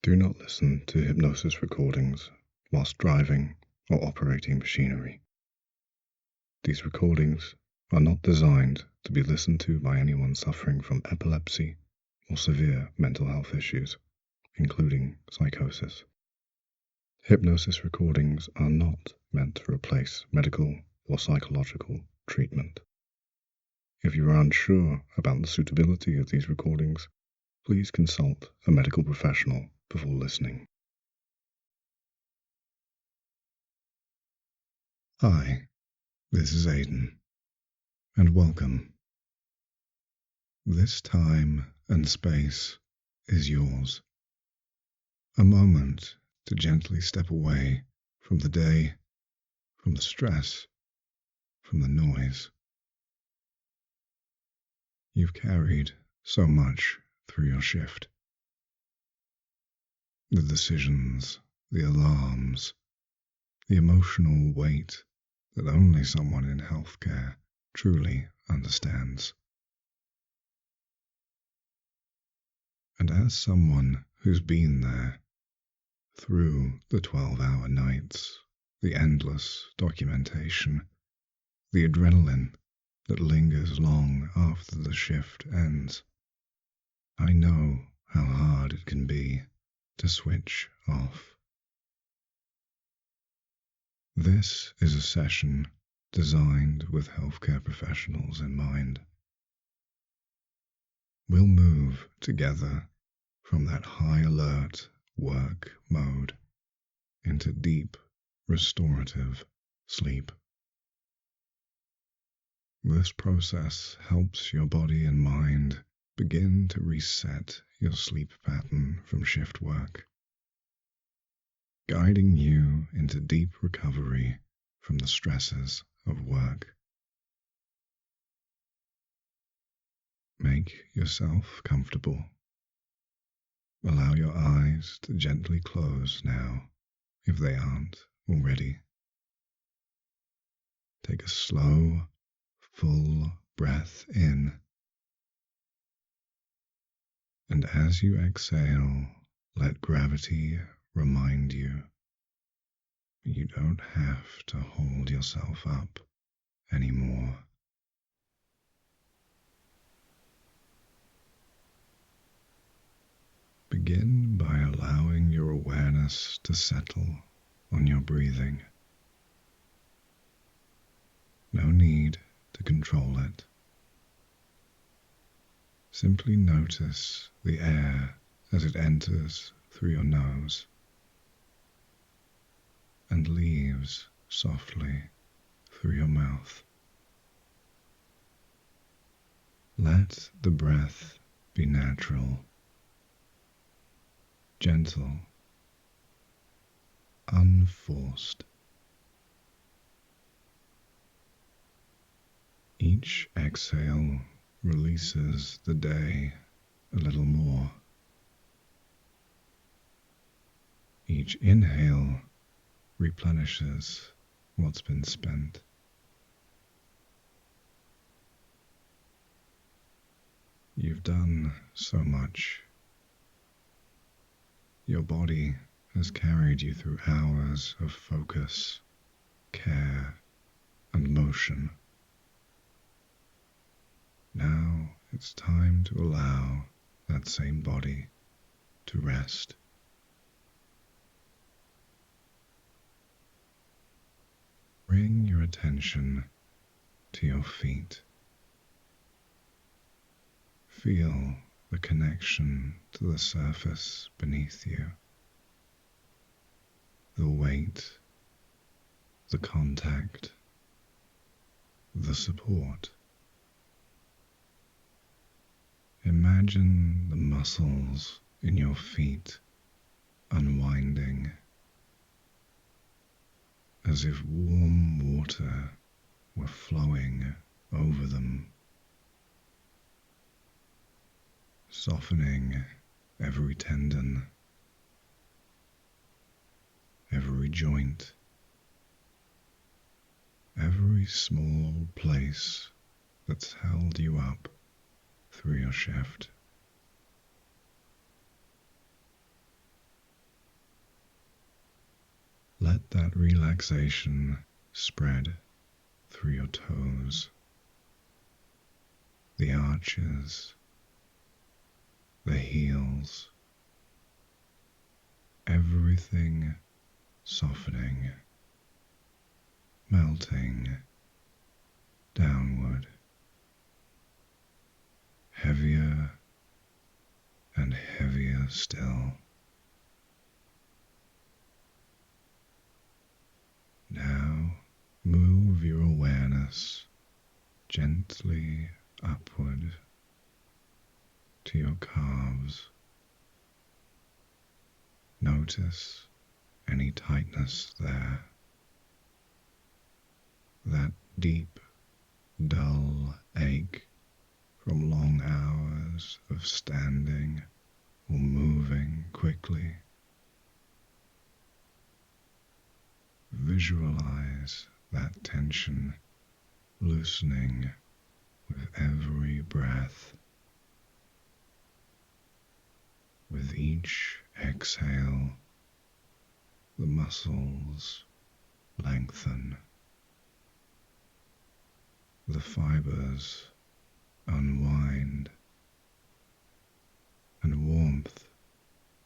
Do not listen to hypnosis recordings whilst driving or operating machinery. These recordings are not designed to be listened to by anyone suffering from epilepsy or severe mental health issues, including psychosis. Hypnosis recordings are not meant to replace medical or psychological treatment. If you are unsure about the suitability of these recordings, please consult a medical professional before listening. Hi, this is Aidan, and welcome. This time and space is yours. A moment to gently step away from the day, from the stress, from the noise. You've carried so much through your shift. The decisions, the alarms, the emotional weight that only someone in healthcare truly understands. And as someone who's been there, through the 12-hour nights, the endless documentation, the adrenaline that lingers long after the shift ends, I know how hard it can be to switch off. This is a session designed with healthcare professionals in mind. We'll move together from that high alert work mode into deep restorative sleep. This process helps your body and mind begin to reset your sleep pattern from shift work, guiding you into deep recovery from the stresses of work. Make yourself comfortable. Allow your eyes to gently close now, if they aren't already. Take a slow, full breath in, and as you exhale, let gravity remind you you don't have to hold yourself up anymore. Begin by allowing your awareness to settle on your breathing. No need to control it. Simply notice the air as it enters through your nose and leaves softly through your mouth. Let the breath be natural, gentle, unforced. Each exhale releases the day a little more. Each inhale replenishes what's been spent. You've done so much. Your body has carried you through hours of focus, care, and motion. Now it's time to allow that same body to rest. Bring your attention to your feet. Feel the connection to the surface beneath you, the weight, the contact, the support. Imagine the muscles in your feet unwinding, as if warm water were flowing over them, softening every tendon, every joint, every small place that's held you up through your shift. Let that relaxation spread through your toes, the arches, the heels, everything softening, melting downward, heavier and heavier still. Now move your awareness gently upward to your calves. Notice any tightness there, that deep, dull ache from long hours of standing or moving quickly. Visualize that tension loosening with every breath. With each exhale, the muscles lengthen, the fibers unwind, and warmth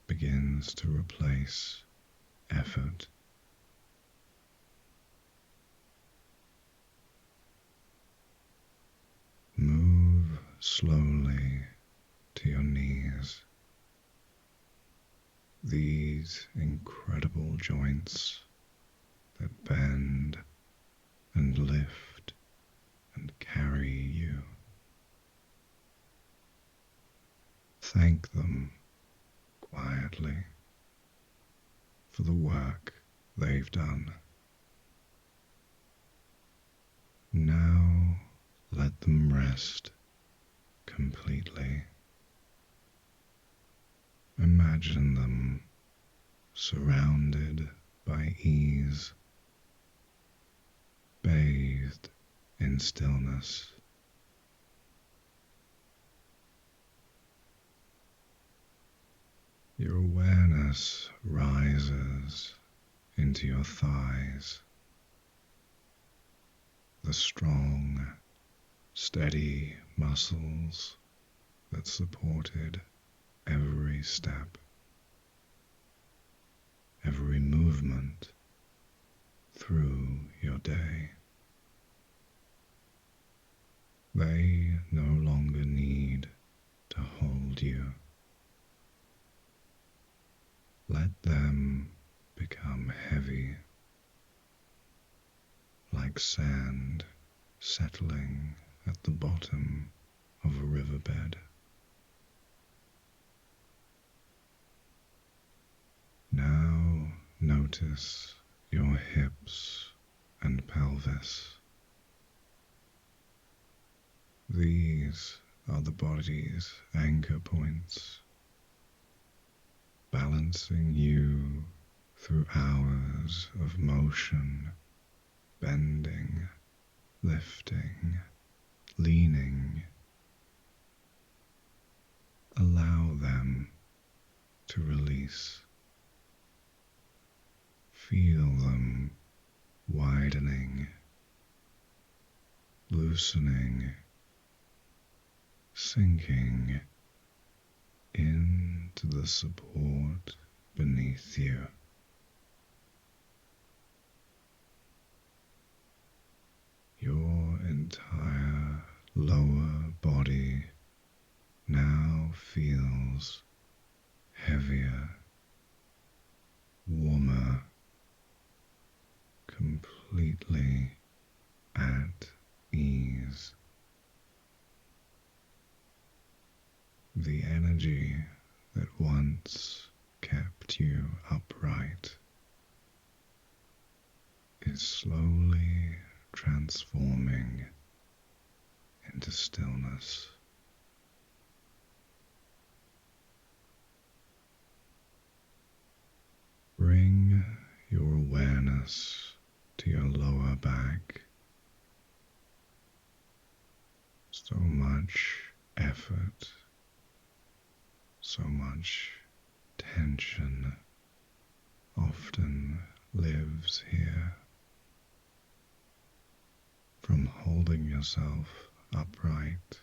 begins to replace effort. Move slowly to your knees. These incredible joints that bend and lift and carry you. Thank them quietly for the work they've done. Now let them rest completely. Imagine them surrounded by ease, bathed in stillness. Your awareness rises into your thighs, the strong, steady muscles that supported every step, every movement through your day. They no longer need to hold you. Let them become heavy, like sand settling at the bottom of a riverbed. Now notice your hips and pelvis. These are the body's anchor points, balancing you through hours of motion, bending, lifting, leaning. Allow them to release. Feel them widening, loosening, sinking into the support beneath you. Your entire lower body now feels heavier, warmer, completely at ease. The energy that once kept you upright is slowly transforming into stillness. Bring your awareness to your lower back. So much effort, so much tension, often lives here. From holding yourself upright,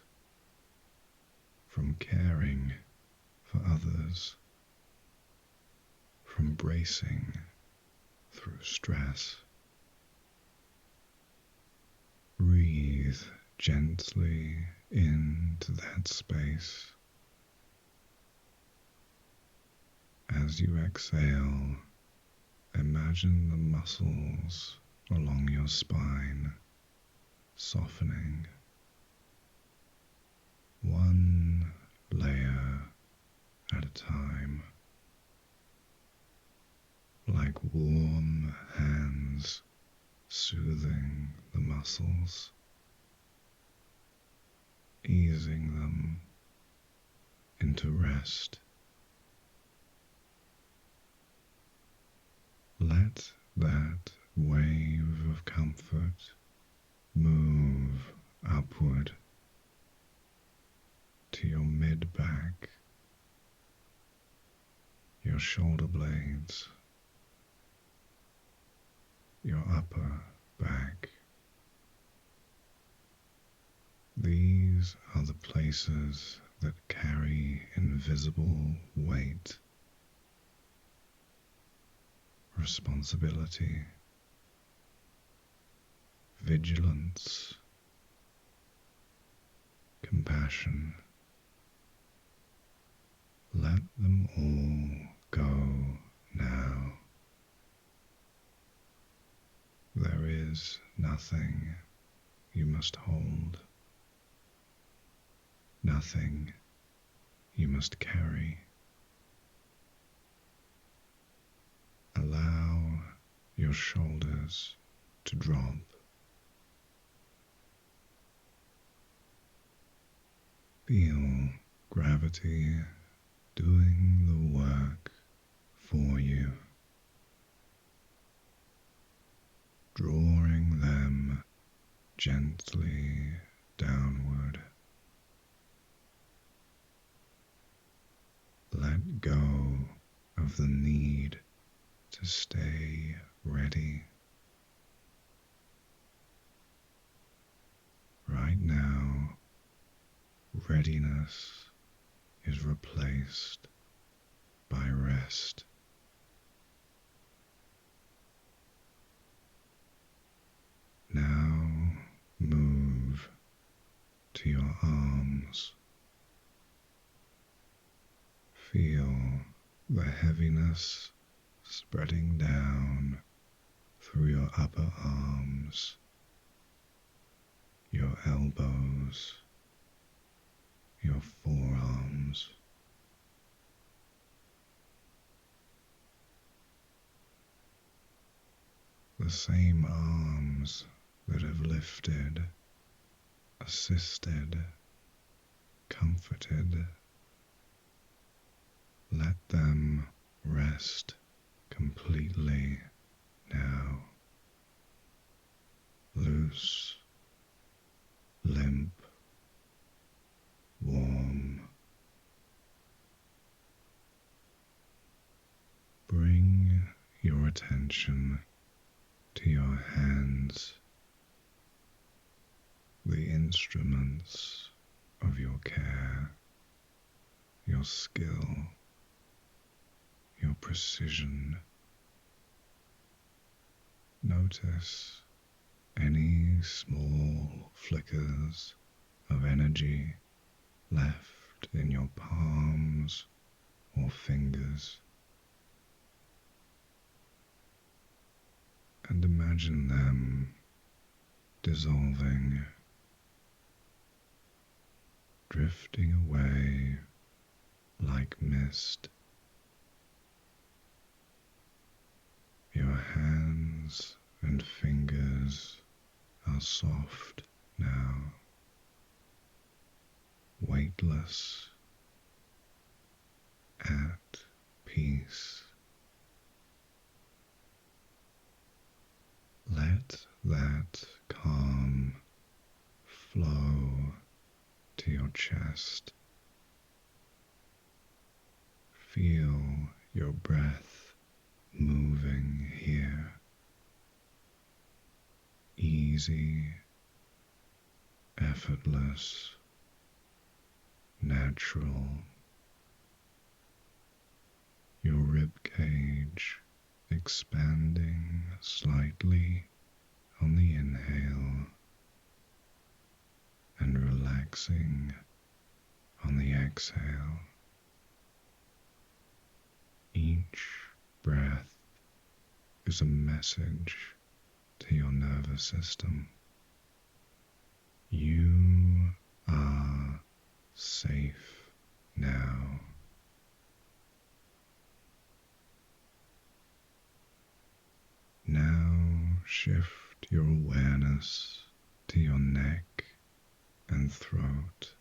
from caring for others, from bracing through stress. Breathe gently into that space. As you exhale, imagine the muscles along your spine softening, one layer at a time, like warm hands soothing the muscles, easing them into rest. Let that wave of comfort move upward to your mid-back, your shoulder blades, your upper back. These are the places that carry invisible weight, responsibility, vigilance, compassion. Let them all go now. There is nothing you must hold, nothing you must carry. Allow your shoulders to drop. Feel gravity doing the work for you, drawing them gently downward. Let go of the need to stay ready. Right now, readiness is replaced by rest. Now move to your arms. Feel the heaviness spreading down through your upper arms, your elbows, your forearms. The same arms that have lifted, assisted, comforted. Let them rest completely now. Loose, limp, warm. Bring your attention to your hands, the instruments of your care, your skill, your precision. Notice any small flickers of energy left in your palms or fingers, and imagine them dissolving, drifting away like mist. Your hands and fingers are soft now, weightless, at peace. Let that calm flow to your chest. Feel your breath moving here. easy, effortless, natural. Your rib cage expanding slightly on the inhale and relaxing on the exhale. Each breath is a message to your nervous system. You are safe now. Now shift your awareness to your neck and throat.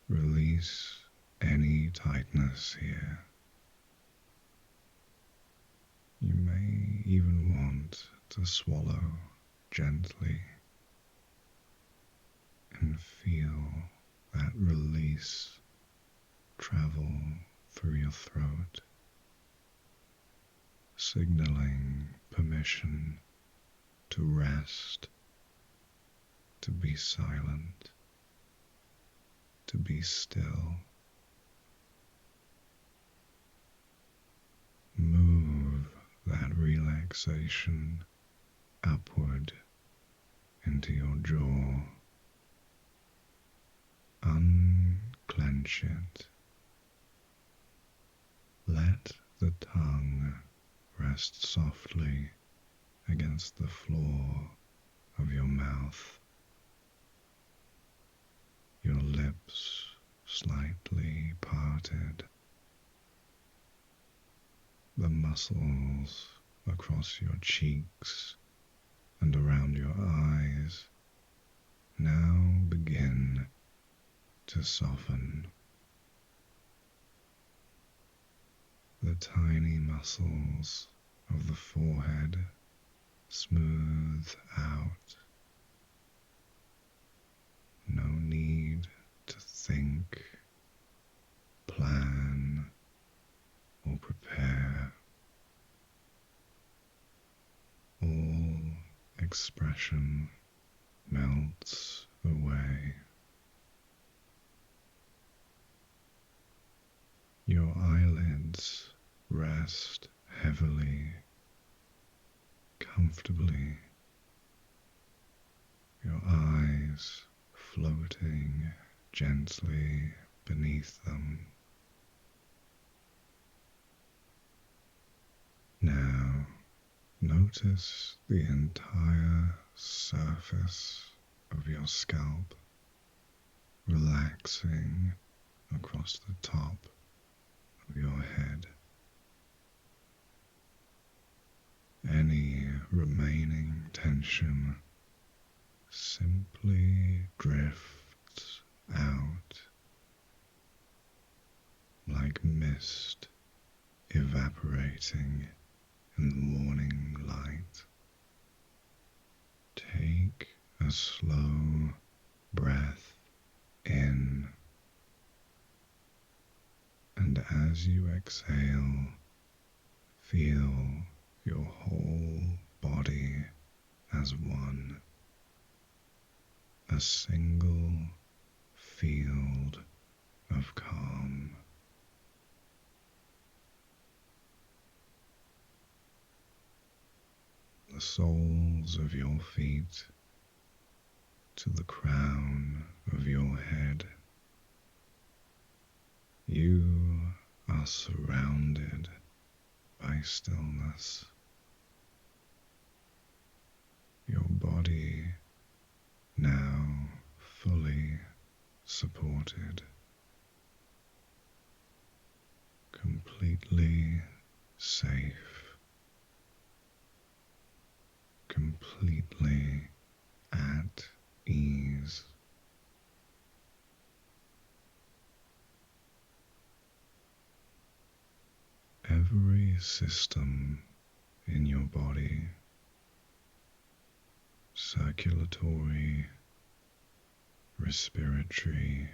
Release any tightness here. You may even want to swallow gently and feel that release travel through your throat, signaling permission to rest, to be silent, to be still. Move that relaxation upward into your jaw. Unclench it. Let the tongue rest softly against the floor of your mouth. Your lips slightly parted. The muscles across your cheeks and around your eyes now begin to soften. The tiny muscles of the forehead smooth out. No need to think, plan, or prepare. All expression melts away. Your eyelids rest heavily, comfortably. Your eyes floating gently beneath them. Now, notice the entire surface of your scalp relaxing across the top of your head. Any remaining tension simply drifts out like mist evaporating in the morning light. Take a slow breath in, and as you exhale, feel your whole body as one, a single field of calm. The soles of your feet to the crown of your head. You are surrounded by stillness. Your body now fully supported, completely safe, completely at ease. Every system in your body, circulatory, respiratory,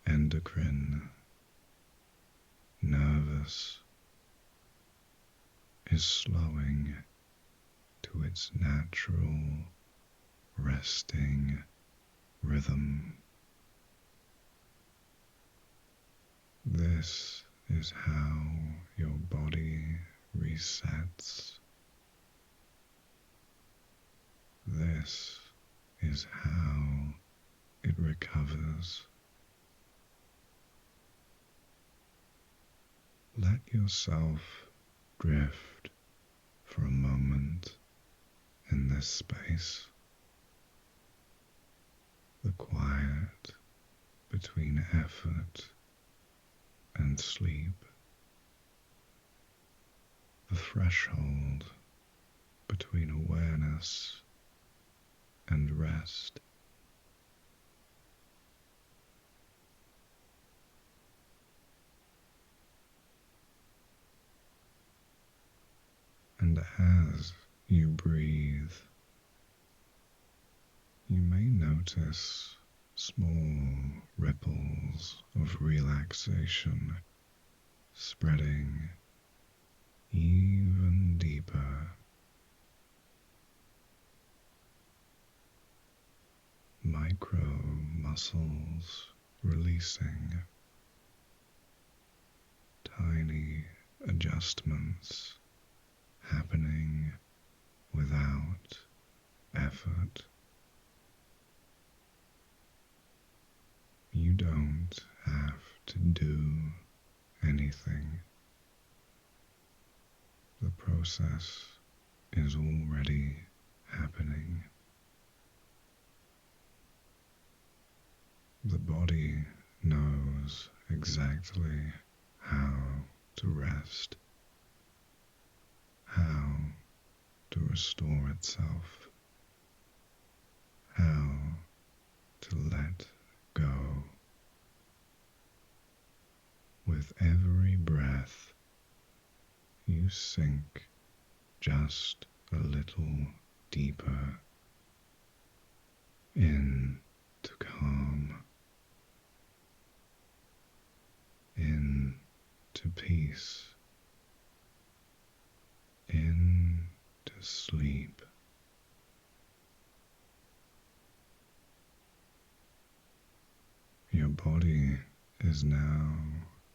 endocrine, nervous, is slowing to its natural resting rhythm. This is how your body resets. This is how it recovers. Let yourself drift for a moment in this space, the quiet between effort and sleep, the threshold between awareness and rest. And as you breathe, you may notice small ripples of relaxation spreading even deeper. Micro muscles releasing, tiny adjustments happening without effort. You don't have to do anything. The process is already happening. The body knows exactly how to rest, how to restore itself, how to let go. With every breath, you sink just a little deeper into calm, into peace, into sleep. Your body is now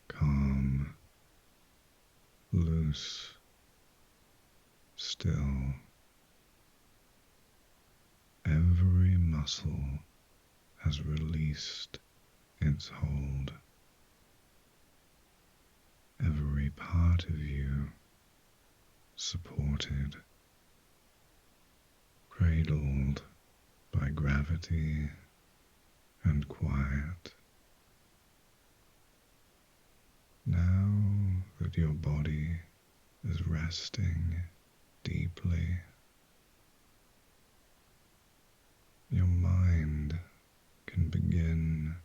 calm, loose, still. Every muscle has released its hold. Every part of you supported, cradled by gravity and quiet. Now that your body is resting deeply, your mind can begin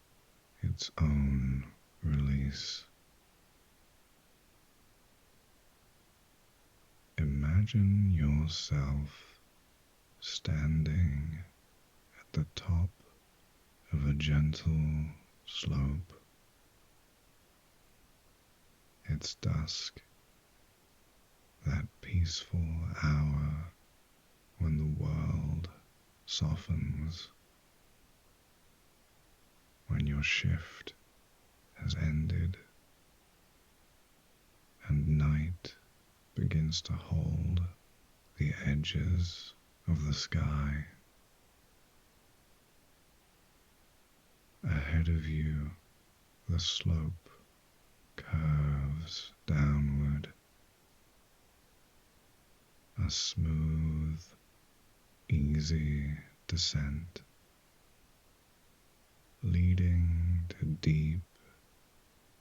its own release. Imagine yourself standing at the top of a gentle slope. It's dusk, that peaceful hour when the world softens, when your shift has ended and night begins to hold the edges of the sky. Ahead of you, the slope curves downward, a smooth, easy descent, leading to deep,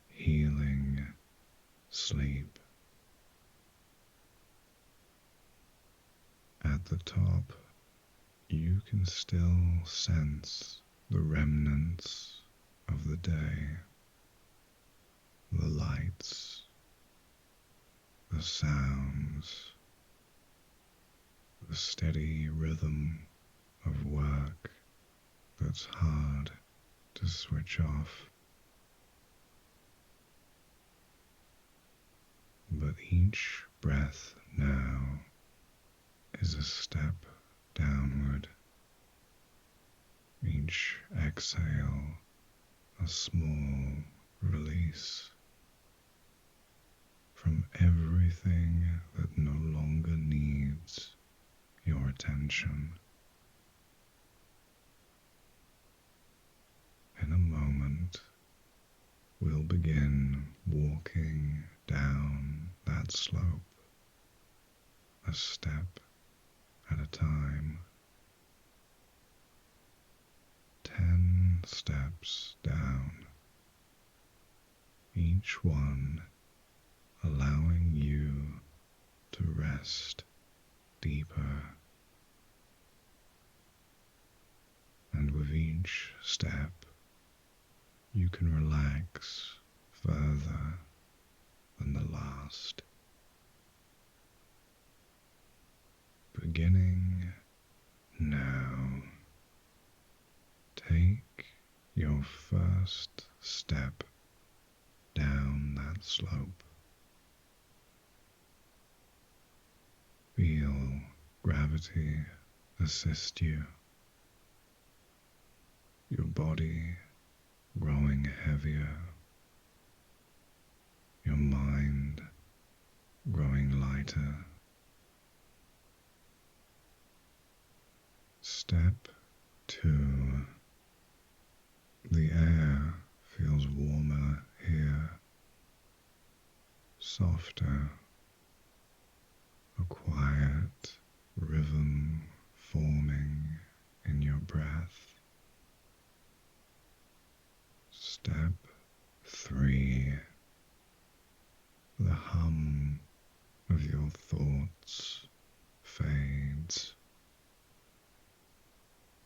healing sleep. At the top, you can still sense the remnants of the day, the lights, the sounds, the steady rhythm of work that's hard to switch off. But each breath now is a step downward. Each exhale, a small release from everything that no longer needs your attention. In a moment, we'll begin walking down that slope, a step at a time. 10 steps down, each one allowing you to rest deeper. And with each step, you can relax further than the last. Beginning now, take your first step down that slope. Feel gravity assist you, your body growing heavier, your mind growing lighter. Step 2. The air feels warmer here, softer, a quiet rhythm forming in your breath. Step 3. The hum of your thoughts fades.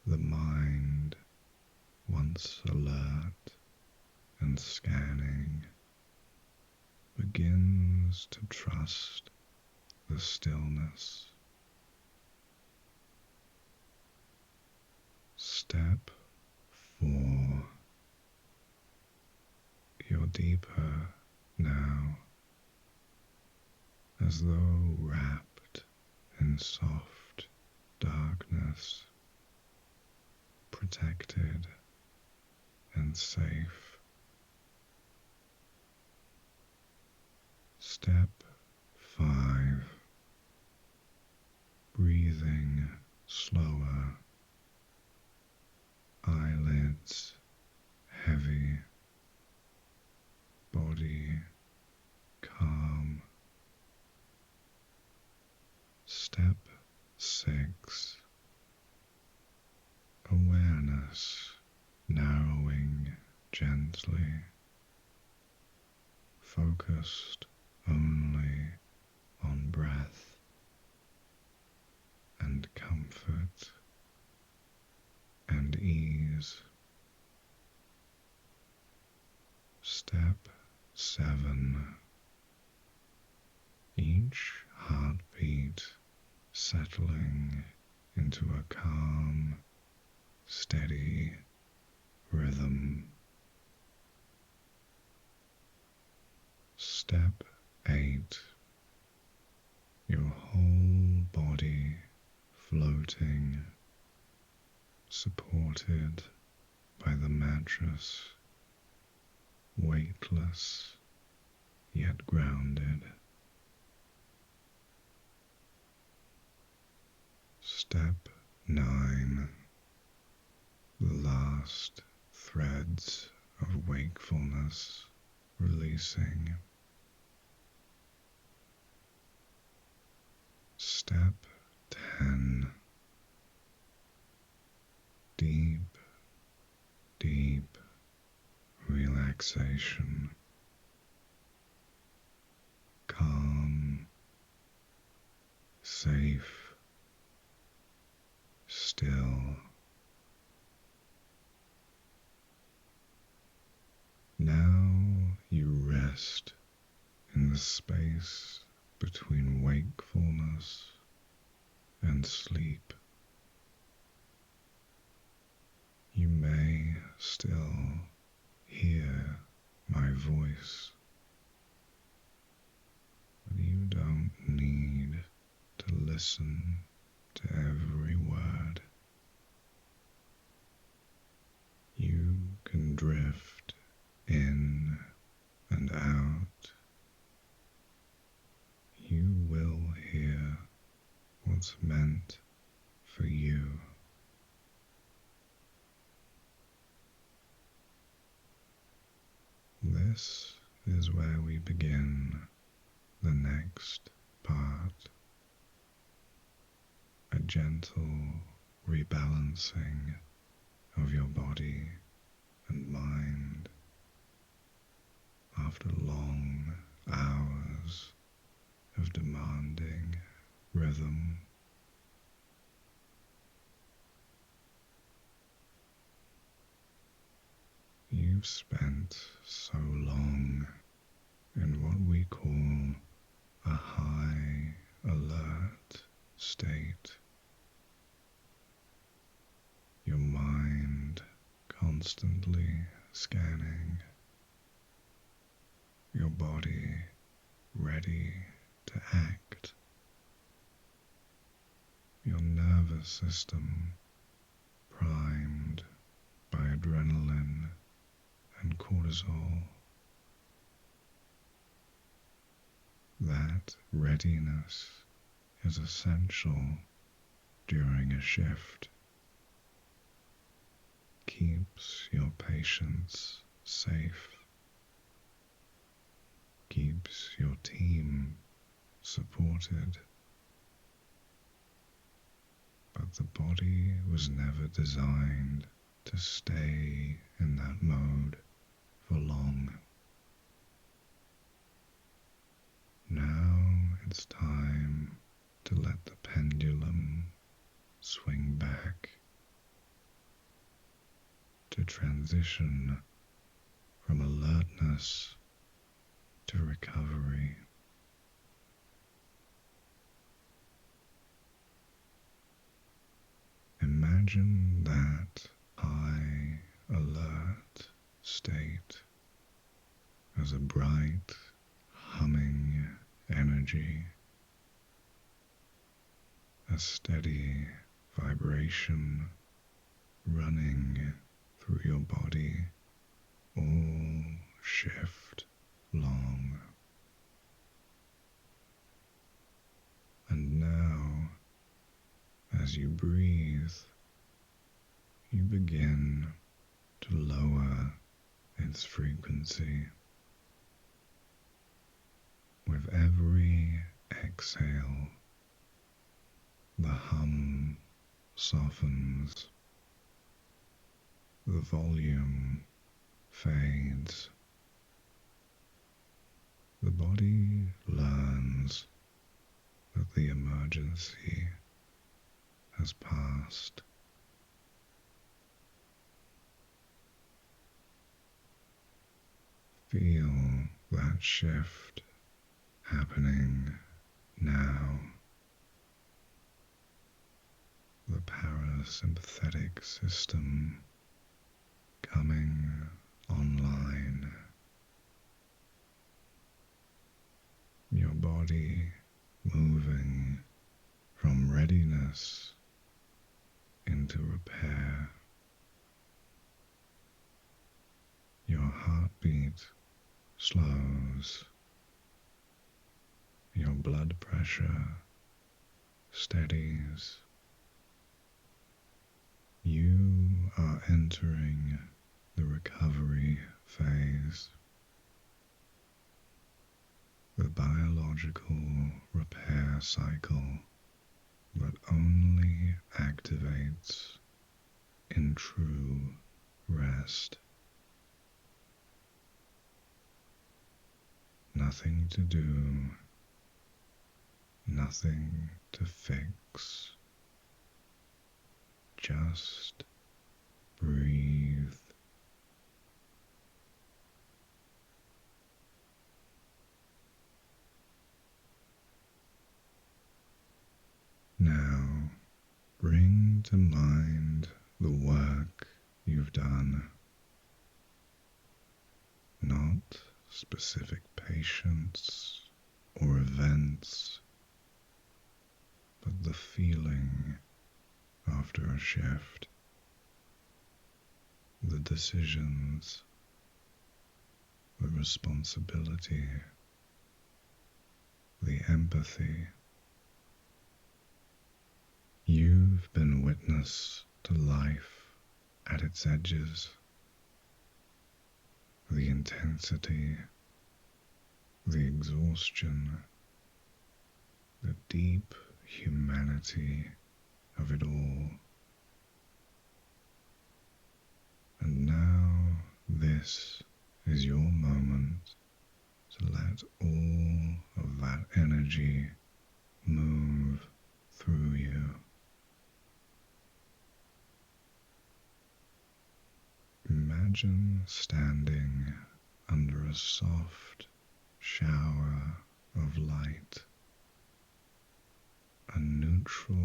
The mind, once alert and scanning, begins to trust the stillness. Step 4. You're deeper now, as though wrapped in soft darkness, protected and safe. Step 5. Breathing slower, eyelids heavy, body calm. Step 6. Awareness narrowing gently, focused only on breath and comfort and ease. Step 7. Each heartbeat settling into a calm, steady rhythm. Step 8. Your whole body floating, supported by the mattress, weightless yet grounded. Step 9. The last threads of wakefulness releasing. Step 10. Deep, deep relaxation. Calm, safe, still. Now you rest in the space between wakefulness and sleep. You may still hear my voice, but you don't need to listen to every word. You can drift in and out. You will hear what's meant for you. This is where we begin the next part, a gentle rebalancing of your body and mind after long hours of demanding rhythm. You've spent so long in what we call a high alert state, your mind constantly scanning, your body ready to act, your nervous system primed by adrenaline and cortisol. That readiness is essential during a shift. Keeps your patients safe, keeps your team supported. But the body was never designed to stay in that mode for long. Now it's time to let the pendulum swing back, to transition from alertness to recovery. Imagine that high alert state as a bright, humming energy, a steady vibration running through your body all shift long. And now, as you breathe, you begin to lower its frequency. With every exhale, the hum softens, the volume fades. The body learns that the emergency has passed. Feel that shift happening now. The parasympathetic system coming online. Your body moving from readiness into repair. Your heartbeat slows. Your blood pressure steadies. You are entering the recovery phase. The biological repair cycle that only activates in true rest. Nothing to do, nothing to fix. Just breathe. Now, bring to mind the work you've done, not specific patients or events, but the feeling after a shift, the decisions, the responsibility, the empathy. You've been witness to life at its edges, the intensity, the exhaustion, the deep humanity of it all. And now this is your moment to let all of that energy move through you. Imagine standing under a soft shower of light, a neutral,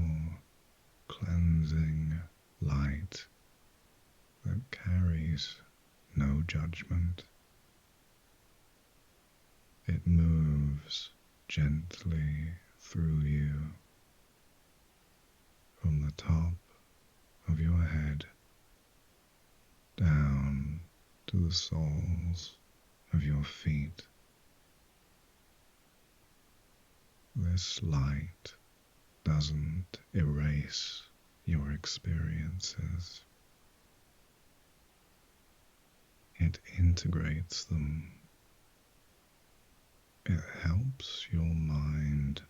cleansing light that carries no judgment. It moves gently through you from the top of your head down to the soles of your feet. This light doesn't erase your experiences. It integrates them. It helps your mind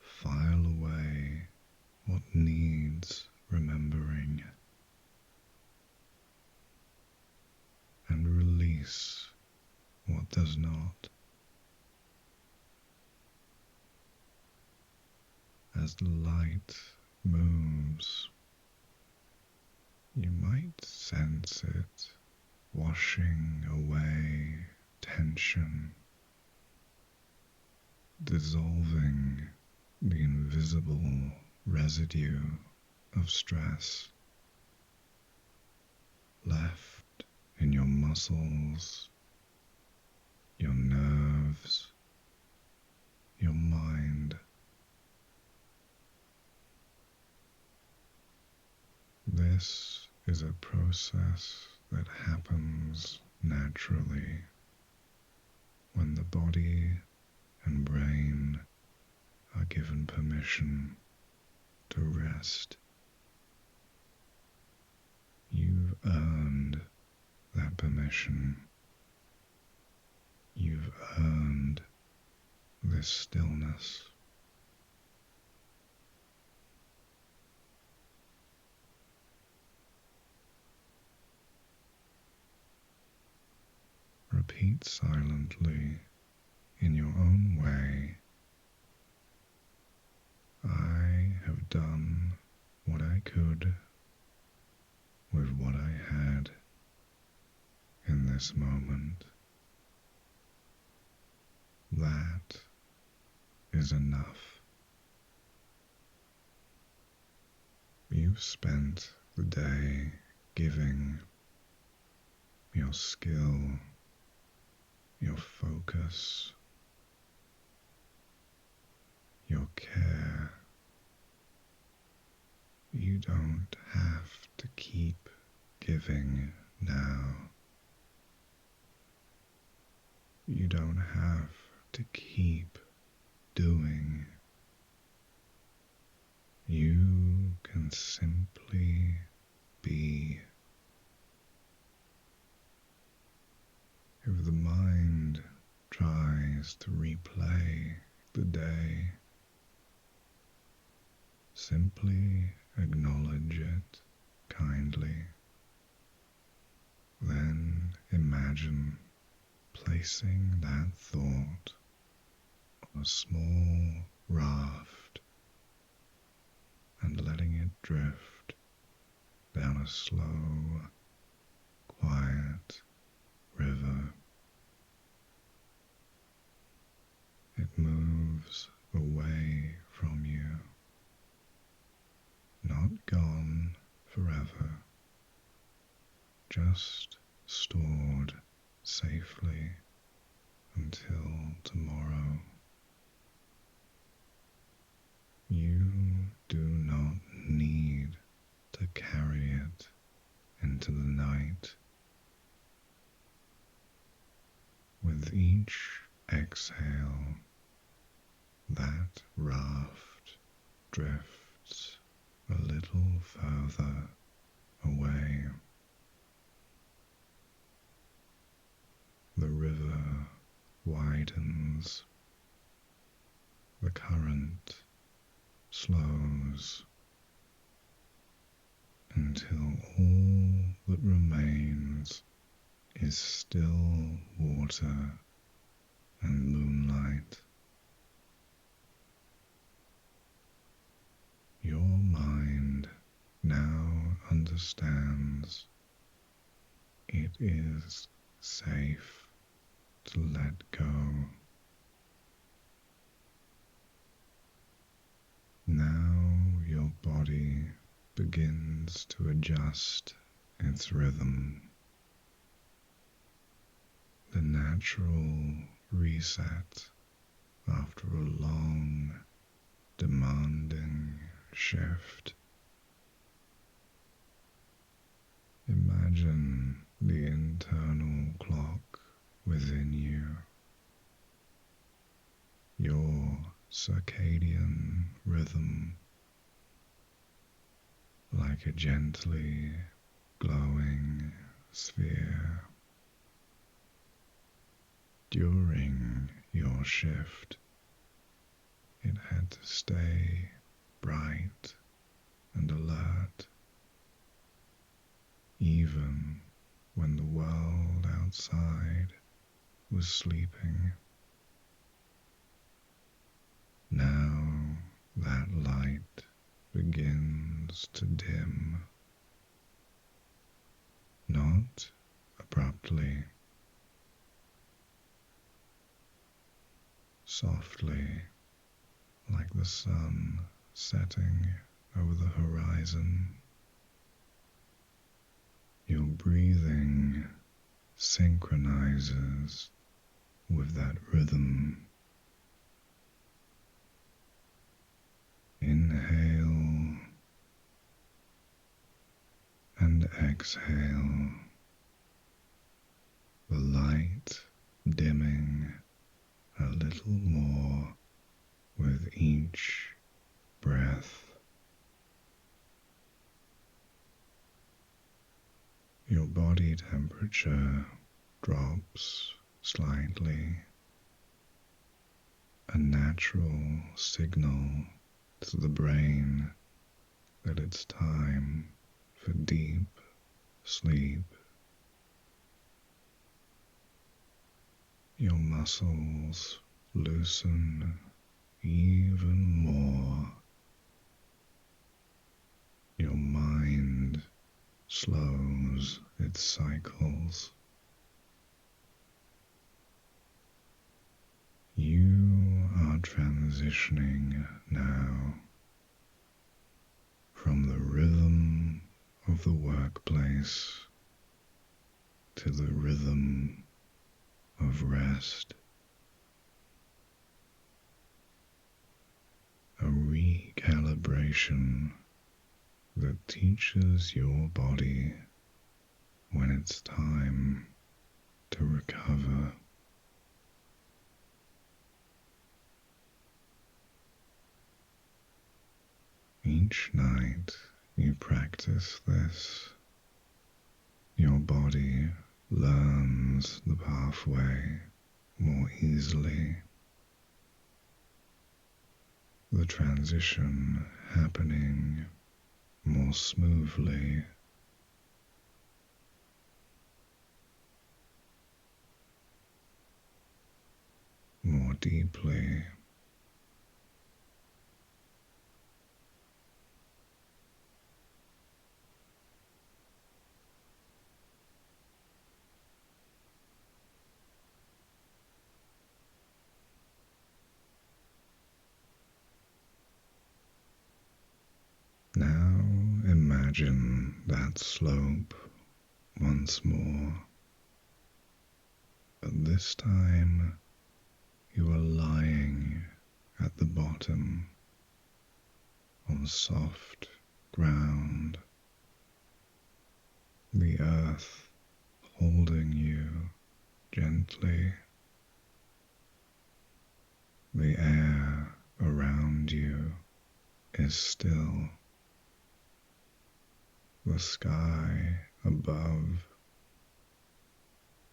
file away what needs remembering and release what does not. As the light moves, you might sense it washing away tension, dissolving the invisible residue of stress left in your muscles, your nerves, your mind. This is a process that happens naturally when the body and brain are given permission to rest. You've earned that permission. You've earned this stillness. Repeat silently in your own way. I have done what I could with what I had in this moment. That is enough. You've spent the day giving your skill, your focus, your care. You don't have to keep giving now. You don't have to keep doing. You can simply be. If the mind tries to replay the day, simply acknowledge it kindly. Then imagine placing that thought on a small raft and letting it drift down a slow, quiet river. It moves away from you, not gone forever, just stored safely until tomorrow. You do not need to carry it into the night. With each exhale, that raft drifts a little further away. The river widens, the current slows, until all that remains is still water and moonlight. Your mind now understands it is safe to let go. Now your body begins to adjust its rhythm. The natural reset after a long, demanding shift. Imagine the internal clock within you, your circadian rhythm, like a gently glowing sphere. During your shift, it had to stay bright and alert, even when the world outside was sleeping. Now that light begins to dim, not abruptly, softly, like the sun setting over the horizon. Your breathing synchronizes with that rhythm. Inhale and exhale, the light dimming a little more with each breath. Your body temperature drops slightly, a natural signal to the brain that it's time for deep sleep. Your muscles loosen even more. Your mind slows its cycles. You are transitioning now from the rhythm of the workplace to the rhythm of rest. A recalibration that teaches your body when it's time to recover. Each night you practice this, your body learns the pathway more easily. The transition happening more smoothly. More deeply. Now imagine that slope once more, but this time you are lying at the bottom on soft ground, the earth holding you gently, the air around you is still, the sky above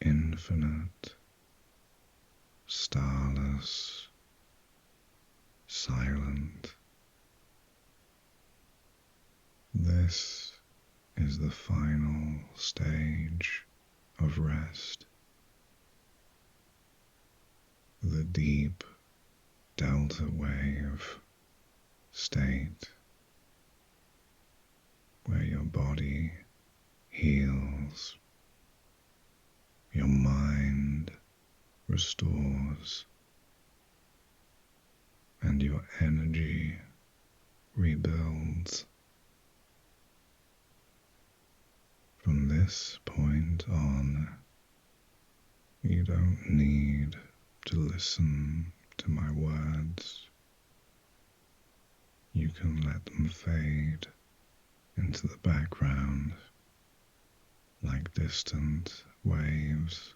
infinite, starless, silent. This is the final stage of rest, the deep delta wave state where your body heals, your mind restores, and your energy rebuilds. From this point on, you don't need to listen to my words. You can let them fade into the background like distant waves.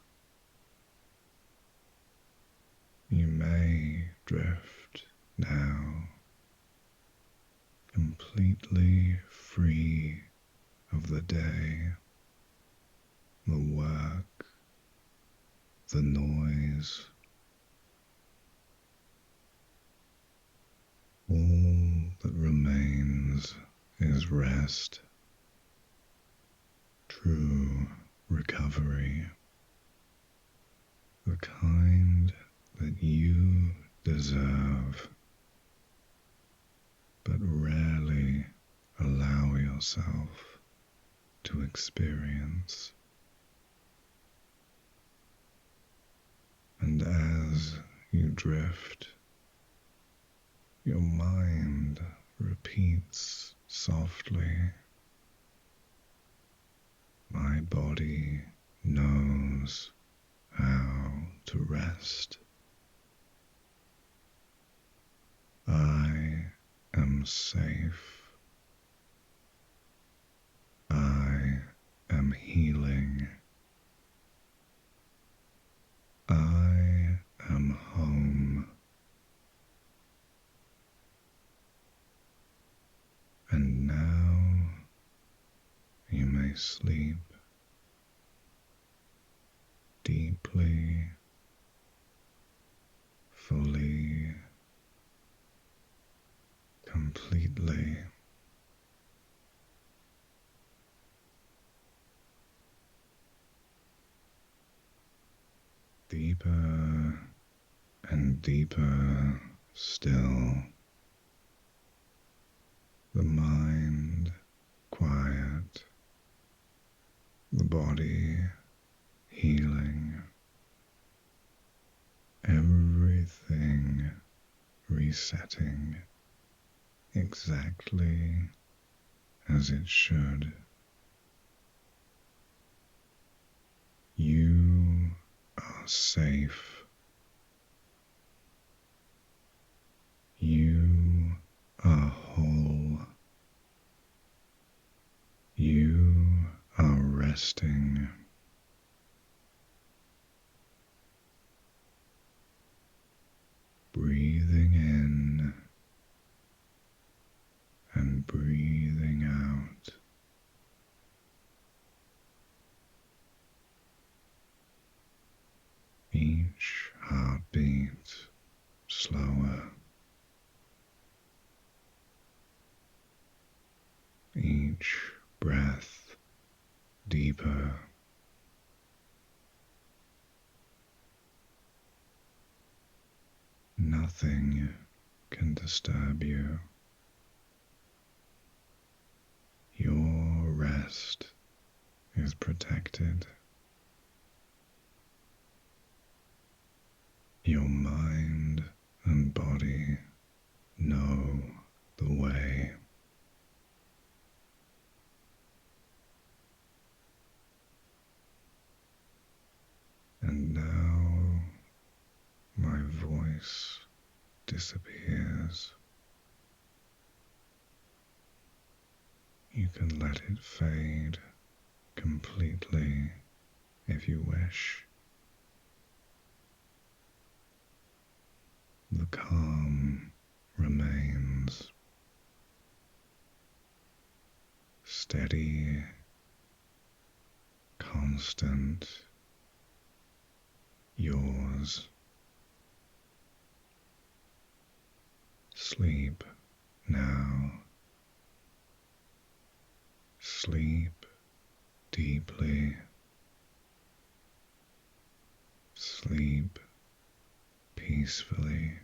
You may drift now, completely free of the day, the work, the noise. All that remains is rest, true recovery, the kind that you deserve, but rarely allow yourself to experience. And as you drift, your mind repeats softly, my body knows how to rest. I am safe. I am healing. I am home. And now you may sleep deeply, fully, completely. Deeper and deeper still, the mind quiet, the body healing, everything resetting exactly as it should. You are safe. You are whole. You are resting. Breathing in and breathing out. Each heartbeat slower. Each breath deeper. Nothing can disturb you. Your rest is protected. Your mind and body know the way. And now my voice disappears. You can let it fade completely if you wish. The calm remains steady, constant, yours. Sleep now. Sleep deeply. Sleep peacefully.